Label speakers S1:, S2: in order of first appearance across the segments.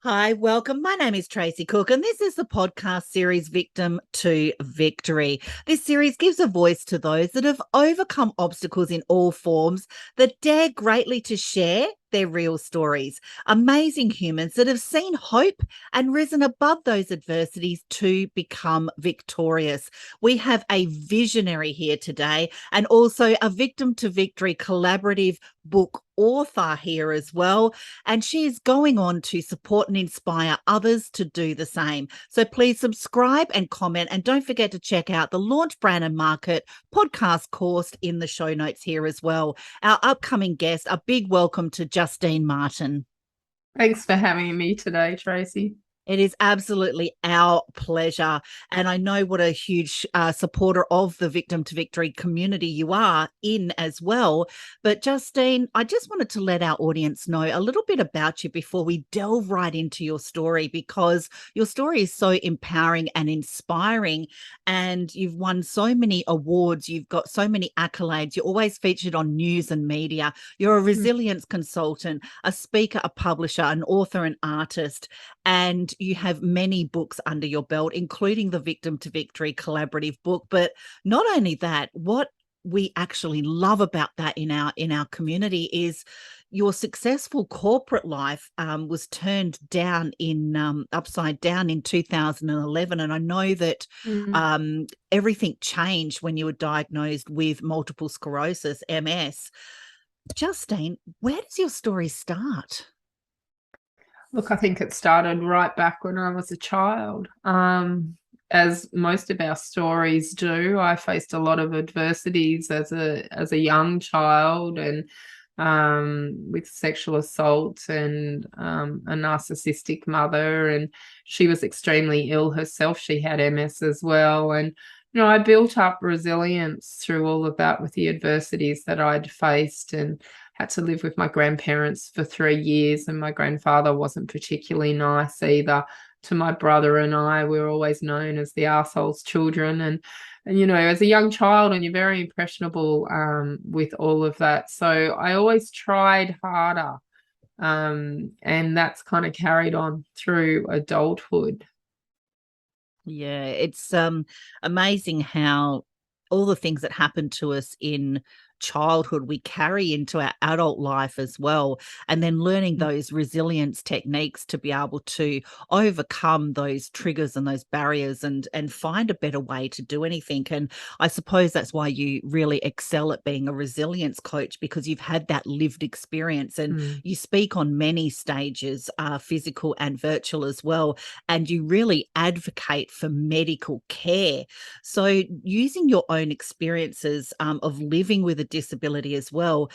S1: Hi, welcome. My name is Tracy Cook, and this is the podcast series Victim to Victory. This series gives a voice to those that have overcome obstacles in all forms, that dare greatly to share their real stories. Amazing humans that have seen hope and risen above those adversities to become victorious. We have a visionary here today, and also a Victim to Victory collaborative book author here as well. And she is going on to support and inspire others to do the same. So please subscribe and comment. And don't forget to check out the Launch Brand and Market podcast course in the show notes here as well. Our upcoming guest, a big welcome to Justine Martin.
S2: Thanks for having me today, Tracy.
S1: It is absolutely our pleasure. And I know what a huge supporter of the Victim to Victory community you are in as well. But Justine, I just wanted to let our audience know a little bit about you before we delve right into your story, because your story is so empowering and inspiring. And you've won so many awards. You've got so many accolades. You're always featured on news and media. You're a resilience consultant, a speaker, a publisher, an author, an artist. And you have many books under your belt, including the Victim to Victory collaborative book. But not only that, what we actually love about that in our community is your successful corporate life was turned down in upside down in 2011. And I know that everything changed when you were diagnosed with multiple sclerosis, MS. Justine, where does your story start?
S2: Look, I think it started right back when I was a child. As most of our stories do, I faced a lot of adversities as a young child, and with sexual assault and a narcissistic mother, and she was extremely ill herself. She had MS as well, and I built up resilience through all of that with the adversities that I'd faced, and had to live with my grandparents for 3 years, and my grandfather wasn't particularly nice either to my brother and I. We were always known as the arseholes children, and as a young child, and you're very impressionable with all of that. So I always tried harder, and that's kind of carried on through adulthood.
S1: Yeah, it's amazing how all the things that happen to us in childhood we carry into our adult life as well, and then learning those resilience techniques to be able to overcome those triggers and those barriers and find a better way to do anything. And I suppose that's why you really excel at being a resilience coach, because you've had that lived experience, and you speak on many stages, physical and virtual as well, and you really advocate for medical care. So using your own experiences of living with a disability as well,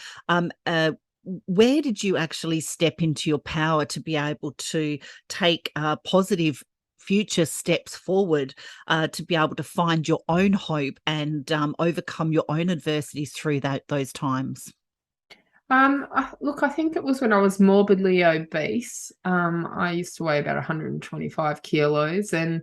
S1: where did you actually step into your power to be able to take positive future steps forward, to be able to find your own hope and overcome your own adversities through those times?
S2: Look, I think it was when I was morbidly obese. I used to weigh about 125 kilos, and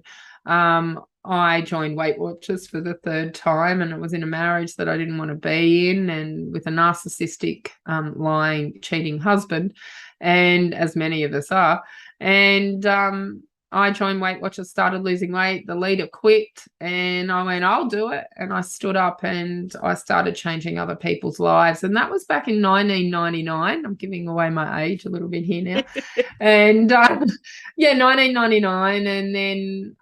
S2: I joined Weight Watchers for the third time, and it was in a marriage that I didn't want to be in, and with a narcissistic, lying, cheating husband, and as many of us are. And I joined Weight Watchers, started losing weight. The leader quit, and I went, I'll do it. And I stood up and I started changing other people's lives. And that was back in 1999. I'm giving away my age a little bit here now. And 1999. And then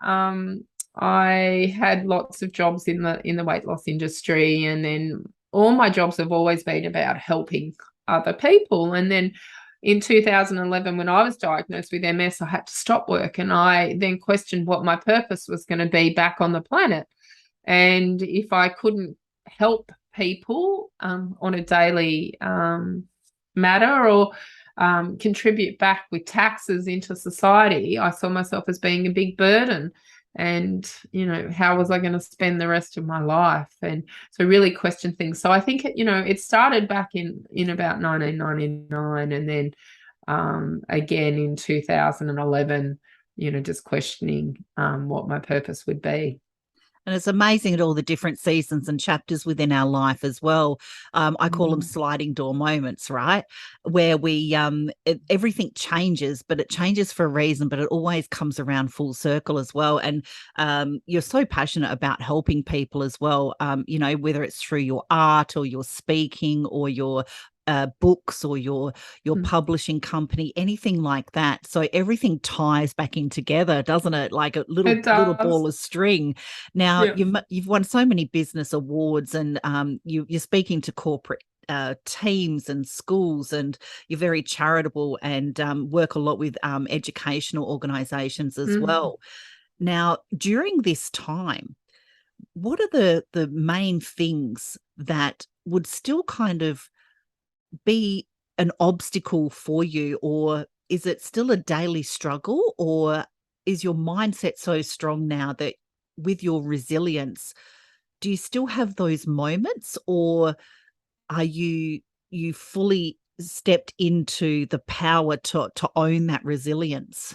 S2: I had lots of jobs in the weight loss industry. And then all my jobs have always been about helping other people. And then in 2011, when I was diagnosed with MS, I had to stop work, and I then questioned what my purpose was going to be back on the planet. And if I couldn't help people on a daily matter, or contribute back with taxes into society, I saw myself as being a big burden. And how was I going to spend the rest of my life? And so really question things. So I think it started back in about 1999, and then again in 2011, just questioning what my purpose would be.
S1: And it's amazing at all the different seasons and chapters within our life as well. I call them sliding door moments, right? Where everything changes, but it changes for a reason, but it always comes around full circle as well. And you're so passionate about helping people as well, whether it's through your art or your speaking or your books or your publishing company, anything like that. So everything ties back in together, doesn't it? Like a little ball of string. Now
S2: Yeah.
S1: you've won so many business awards, and you're speaking to corporate teams and schools, and you're very charitable and work a lot with educational organizations as well. Now, during this time, what are the main things that would still kind of be an obstacle for you, or is it still a daily struggle, or is your mindset so strong now that with your resilience, do you still have those moments, or are you fully stepped into the power to own that resilience?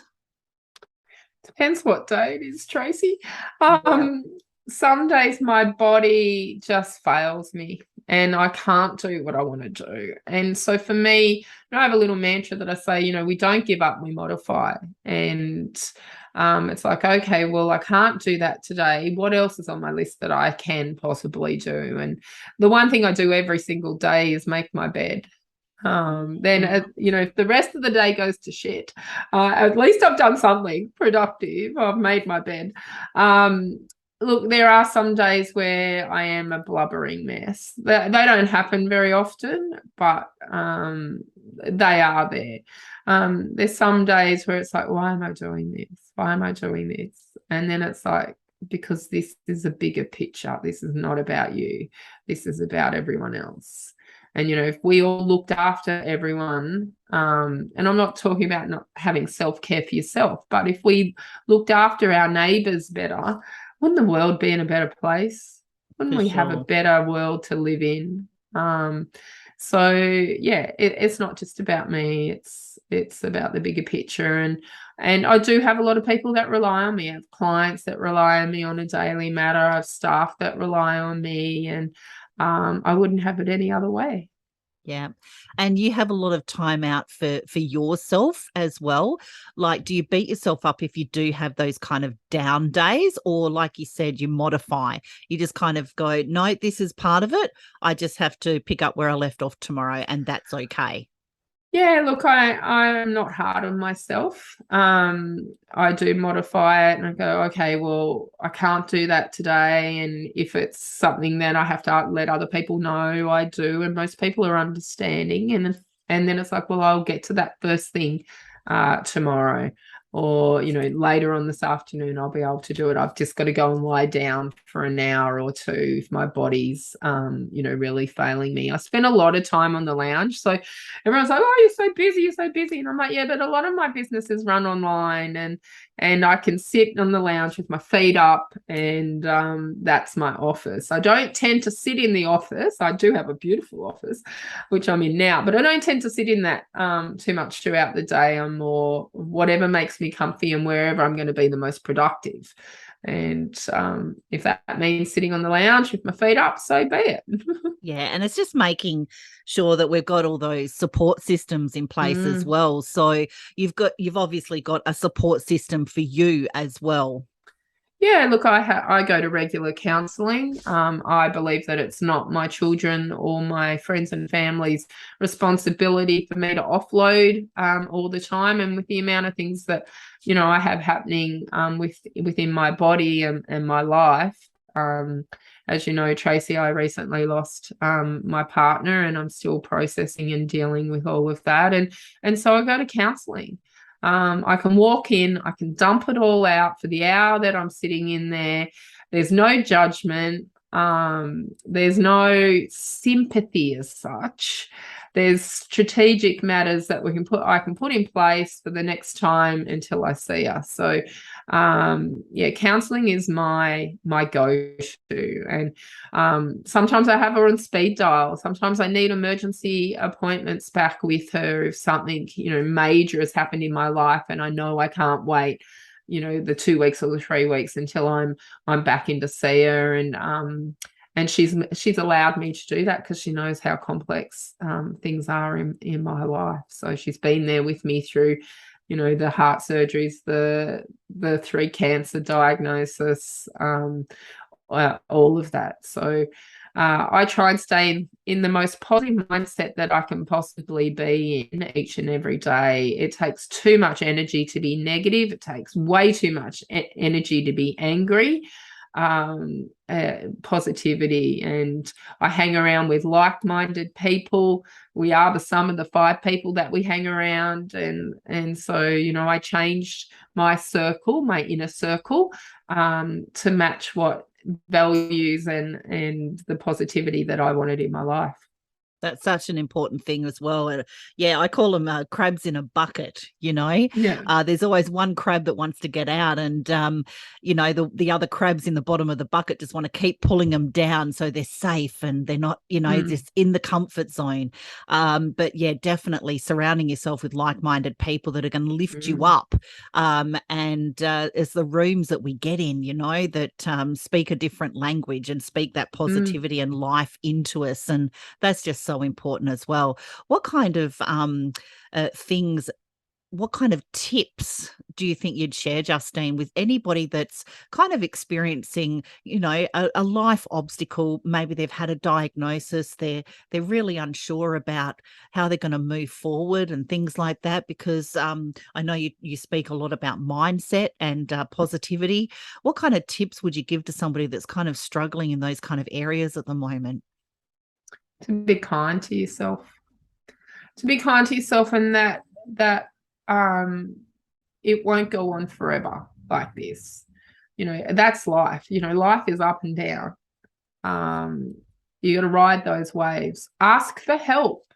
S2: Depends what day it is, Tracy.
S1: Yeah.
S2: Some days my body just fails me and I can't do what I want to do. And so for me, I have a little mantra that I say, we don't give up, we modify. And it's like, okay, well, I can't do that today. What else is on my list that I can possibly do? And the one thing I do every single day is make my bed. If the rest of the day goes to shit, at least I've done something productive. I've made my bed. Look, there are some days where I am a blubbering mess. They don't happen very often, but they are there. There's some days where it's like, why am I doing this? Why am I doing this? And then it's like, because this is a bigger picture. This is not about you. This is about everyone else. And, if we all looked after everyone, and I'm not talking about not having self-care for yourself, but if we looked after our neighbours better, wouldn't the world be in a better place? Wouldn't we have a better world to live in? It's not just about me. It's about the bigger picture. And I do have a lot of people that rely on me. I have clients that rely on me on a daily matter. I have staff that rely on me, and I wouldn't have it any other way.
S1: Yeah. And you have a lot of time out for yourself as well. Like, do you beat yourself up if you do have those kind of down days? Or like you said, you modify, you just kind of go, no, this is part of it. I just have to pick up where I left off tomorrow, and that's okay.
S2: Yeah, look, I'm not hard on myself. I do modify it and I go, okay, well, I can't do that today. And if it's something that I have to let other people know, I do. And most people are understanding. And then it's like, well, I'll get to that first thing tomorrow. Or, later on this afternoon, I'll be able to do it. I've just got to go and lie down for an hour or two if my body's, really failing me. I spend a lot of time on the lounge. So everyone's like, oh, you're so busy, you're so busy. And I'm like, yeah, but a lot of my businesses run online, and I can sit on the lounge with my feet up, and that's my office. I don't tend to sit in the office. I do have a beautiful office, which I'm in now, but I don't tend to sit in that too much throughout the day. I'm more whatever makes me comfy and wherever I'm going to be the most productive. And if that means sitting on the lounge with my feet up, so be it.
S1: Yeah, and it's just making sure that we've got all those support systems in place as well. So you've obviously got a support system for you as well.
S2: Yeah, look, I go to regular counselling. I believe that it's not my children or my friends and family's responsibility for me to offload all the time. And with the amount of things that, I have happening within my body and my life, as you know, Tracy, I recently lost my partner, and I'm still processing and dealing with all of that. And so I go to counselling. I can walk in, I can dump it all out for the hour that I'm sitting in there. There's no judgment. There's no sympathy as such. There's strategic matters that I can put in place for the next time until I see her. So counseling is my go-to. And sometimes I have her on speed dial. Sometimes I need emergency appointments back with her if something, major has happened in my life and I know I can't wait, the 2 weeks or the 3 weeks until I'm back in to see her. And she's allowed me to do that because she knows how complex things are in my life. So she's been there with me through, the heart surgeries, the 3 cancer diagnosis, all of that. So I try and stay in the most positive mindset that I can possibly be in each and every day. It takes too much energy to be negative. It takes way too much energy to be angry. Positivity, and I hang around with like-minded people. We are the sum of the 5 people that we hang around, and so I changed my circle, my inner circle, to match what values and the positivity that I wanted in my life.
S1: That's such an important thing as well. And yeah, I call them crabs in a bucket,
S2: Yeah.
S1: There's always one crab that wants to get out, and, the other crabs in the bottom of the bucket just want to keep pulling them down so they're safe and they're not, just in the comfort zone. But yeah, definitely surrounding yourself with like-minded people that are going to lift you up. And it's the rooms that we get in, that speak a different language and speak that positivity and life into us. And that's just so important as well. What kind of things, what kind of tips do you think you'd share, Justine, with anybody that's kind of experiencing, a life obstacle? Maybe they've had a diagnosis, they're really unsure about how they're going to move forward and things like that, because I know you speak a lot about mindset and positivity. What kind of tips would you give to somebody that's kind of struggling in those kind of areas at the moment?
S2: To be kind to yourself. And that it won't go on forever like this. That's life. Life is up and down. You got to ride those waves. Ask for help.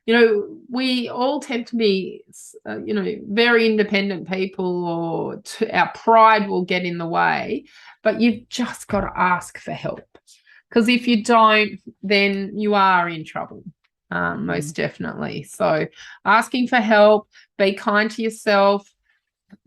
S2: We all tend to be, very independent people, or our pride will get in the way, but you've just got to ask for help. Because if you don't, then you are in trouble, most definitely. So asking for help, be kind to yourself,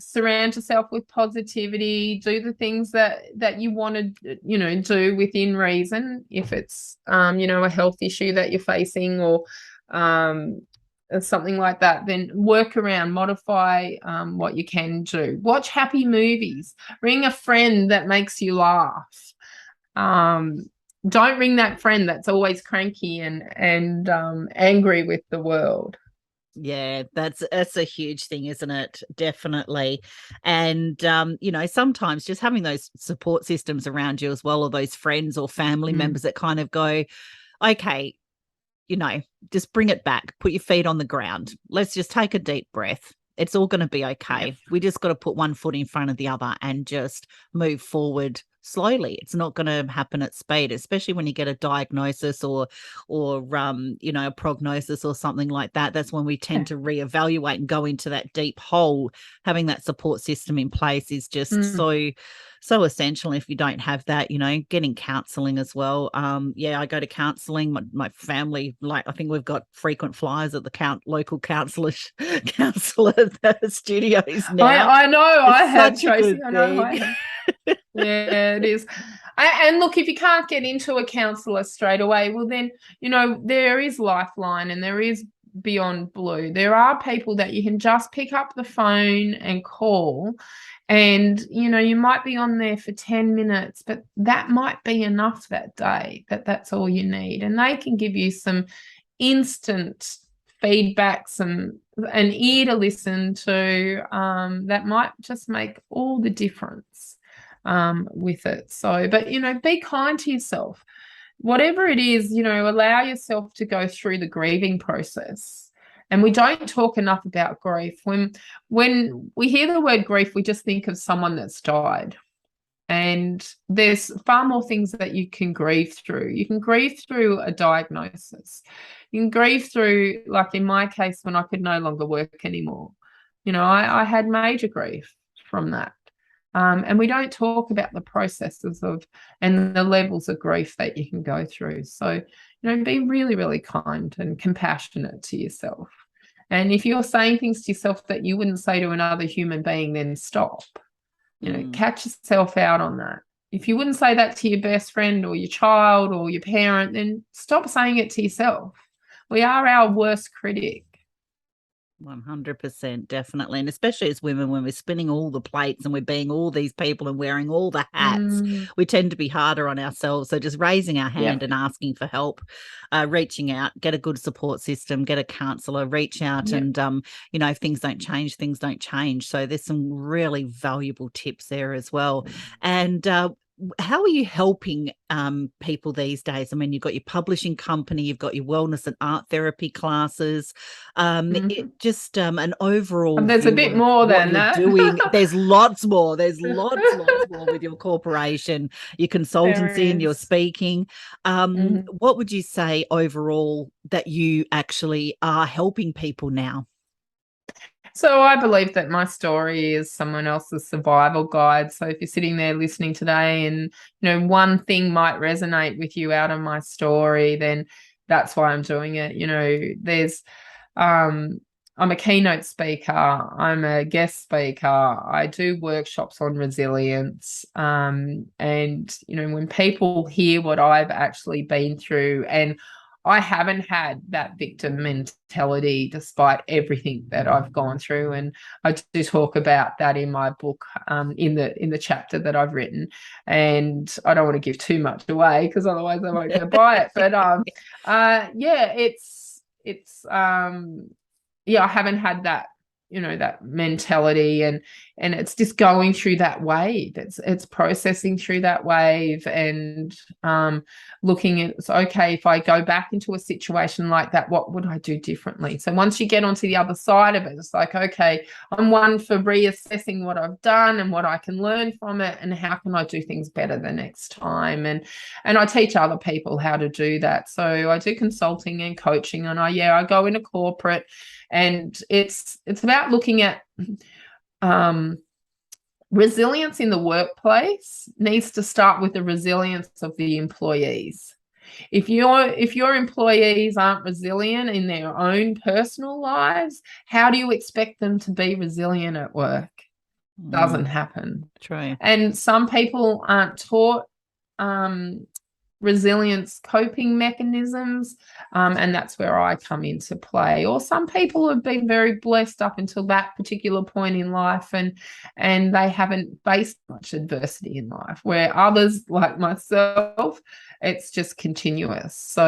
S2: surround yourself with positivity, do the things that you want to, do within reason. If it's, a health issue that you're facing, or something like that, then work around, modify what you can do. Watch happy movies. Ring a friend that makes you laugh. Don't ring that friend that's always cranky and angry with the world.
S1: Yeah, that's a huge thing, isn't it? Definitely. And sometimes just having those support systems around you as well, or those friends or family members that kind of go, okay, just bring it back, put your feet on the ground. Let's just take a deep breath. It's all going to be okay. Yep. We just got to put one foot in front of the other and just move forward slowly. It's not going to happen at speed, especially when you get a diagnosis or a prognosis or something like that. That's when we tend to reevaluate and go into that deep hole. Having that support system in place is just so essential. If you don't have that, getting counseling as well. I go to counseling. My family, I think we've got frequent flyers at the local counselor studios now.
S2: I know. I have, Tracy. I know I have. Yeah, it is. And look, if you can't get into a counsellor straight away, well then, there is Lifeline and there is Beyond Blue. There are people that you can just pick up the phone and call, and you might be on there for 10 minutes, but that might be enough that day. That's all you need, and they can give you some instant feedback, an ear to listen to, that might just make all the difference with it. So, but be kind to yourself. Whatever it is, allow yourself to go through the grieving process. And we don't talk enough about grief. When we hear the word grief, we just think of someone that's died. And there's far more things that you can grieve through. You can grieve through a diagnosis. You can grieve through, like in my case, when I could no longer work anymore. I had major grief from that. And we don't talk about the processes and the levels of grief that you can go through. So, be really, really kind and compassionate to yourself. And if you're saying things to yourself that you wouldn't say to another human being, then stop. catch yourself out on that. If you wouldn't say that to your best friend or your child or your parent, then stop saying it to yourself. We are our worst critic.
S1: 100%, definitely. And especially as women, when we're spinning all the plates and we're being all these people and wearing all the hats, we tend to be harder on ourselves. So just raising our hand and asking for help, reaching out, get a good support system, get a counsellor, reach out. And, if things don't change, things don't change. So there's some really valuable tips there as well. And how are you helping people these days? I mean, you've got your publishing company, you've got your wellness and art therapy classes, just an overall
S2: and there's a bit more than that.
S1: doing. There's lots more. There's lots more with your corporation, your consultancy, and your speaking. What would you say overall that you actually are helping people now?
S2: So I believe that my story is someone else's survival guide. So if you're sitting there listening today and, one thing might resonate with you out of my story, then that's why I'm doing it. I'm a keynote speaker. I'm a guest speaker. I do workshops on resilience. And, when people hear what I've actually been through, and I haven't had that victim mentality despite everything that I've gone through. And I do talk about that in my book, in the chapter that I've written. And I don't want to give too much away because otherwise I won't go buy it. But I haven't had that, that mentality, and it's just going through that wave. It's processing through that wave and looking at, okay, if I go back into a situation like that, what would I do differently? So once you get onto the other side of it, it's like, okay, I'm one for reassessing what I've done and what I can learn from it, and how can I do things better the next time. And I teach other people how to do that. So I do consulting and coaching, and I go into corporate, and it's about looking at resilience in the workplace needs to start with the resilience of the employees. If your employees aren't resilient in their own personal lives, how do you expect them to be resilient at work? Doesn't happen.
S1: True.
S2: And some people aren't taught resilience coping mechanisms, and that's where I come into play. Or some people have been very blessed up until that particular point in life, and they haven't faced much adversity in life, where others like myself, it's just continuous. So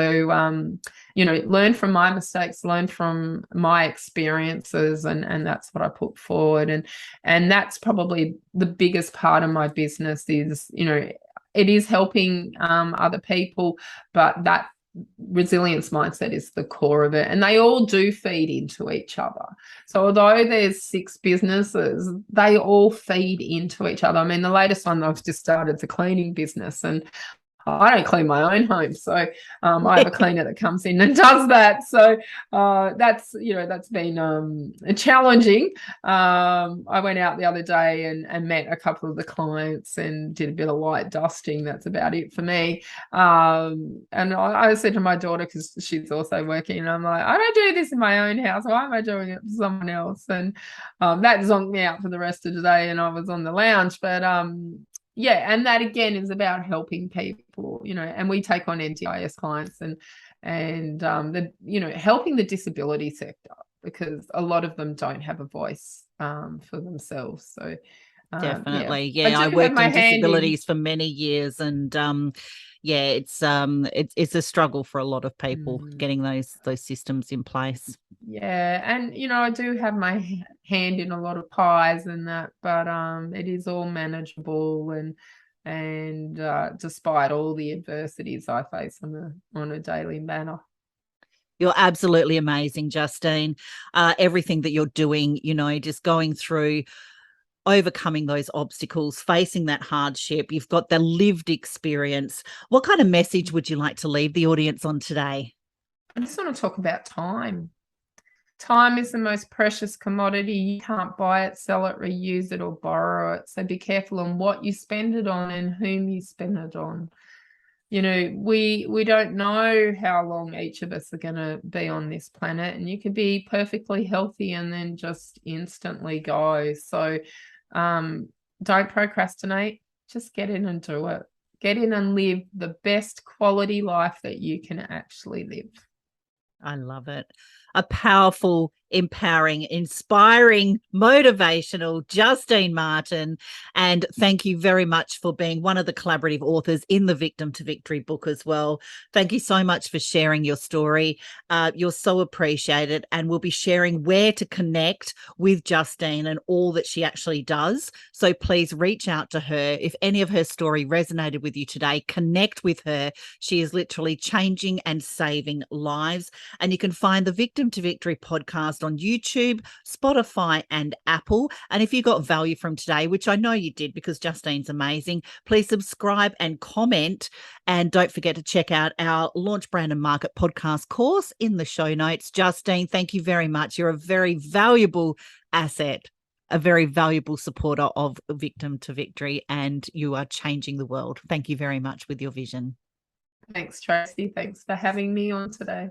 S2: learn from my mistakes, learn from my experiences, and that's what I put forward. And that's probably the biggest part of my business is, it is helping other people, but that resilience mindset is the core of it. And they all do feed into each other. So although there's 6 businesses, they all feed into each other. I mean, the latest one I've just started is a cleaning business, and I don't clean my own home, so I have a cleaner that comes in and does that. So that's been challenging. I went out the other day and met a couple of the clients and did a bit of light dusting. That's about it for me. And I said to my daughter, because she's also working, and I'm like, I don't do this in my own house. Why am I doing it for someone else? And that zonked me out for the rest of the day, and I was on the lounge. But and that again is about helping people, and we take on NDIS clients and helping the disability sector, because a lot of them don't have a voice for themselves. So
S1: definitely, I worked in disabilities for many years, and it's a struggle for a lot of people getting those systems in place.
S2: And I do have my hand in a lot of pies and that, but it is all manageable, and despite all the adversities I face on a daily manner.
S1: You're absolutely amazing, Justine. Everything that you're doing, just going through, overcoming those obstacles, facing that hardship. You've got the lived experience. What kind of message would you like to leave the audience on today?
S2: I just want to talk about time. Time is the most precious commodity. You can't buy it, sell it, reuse it, or borrow it. So be careful on what you spend it on and whom you spend it on. We don't know how long each of us are going to be on this planet, and you could be perfectly healthy and then just instantly go. So don't procrastinate. Just get in and do it. Get in and live the best quality life that you can actually live.
S1: I love it. A powerful, empowering, inspiring, motivational Justine Martin. And thank you very much for being one of the collaborative authors in the Victim to Victory book as well. Thank you so much for sharing your story. You're so appreciated. And we'll be sharing where to connect with Justine and all that she actually does. So please reach out to her. If any of her story resonated with you today, connect with her. She is literally changing and saving lives. And you can find the Victim to Victory podcast on YouTube, Spotify, and Apple. And if you got value from today, which I know you did because Justine's amazing, please subscribe and comment. And don't forget to check out our Launch Brand and Market podcast course in the show notes. Justine, thank you very much. You're a very valuable asset, a very valuable supporter of Victim to Victory, and you are changing the world. Thank you very much with your vision.
S2: Thanks, Tracy. Thanks for having me on today.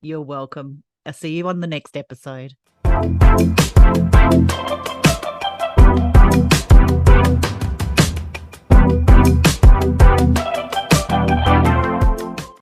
S1: You're welcome. I'll see you on the next episode.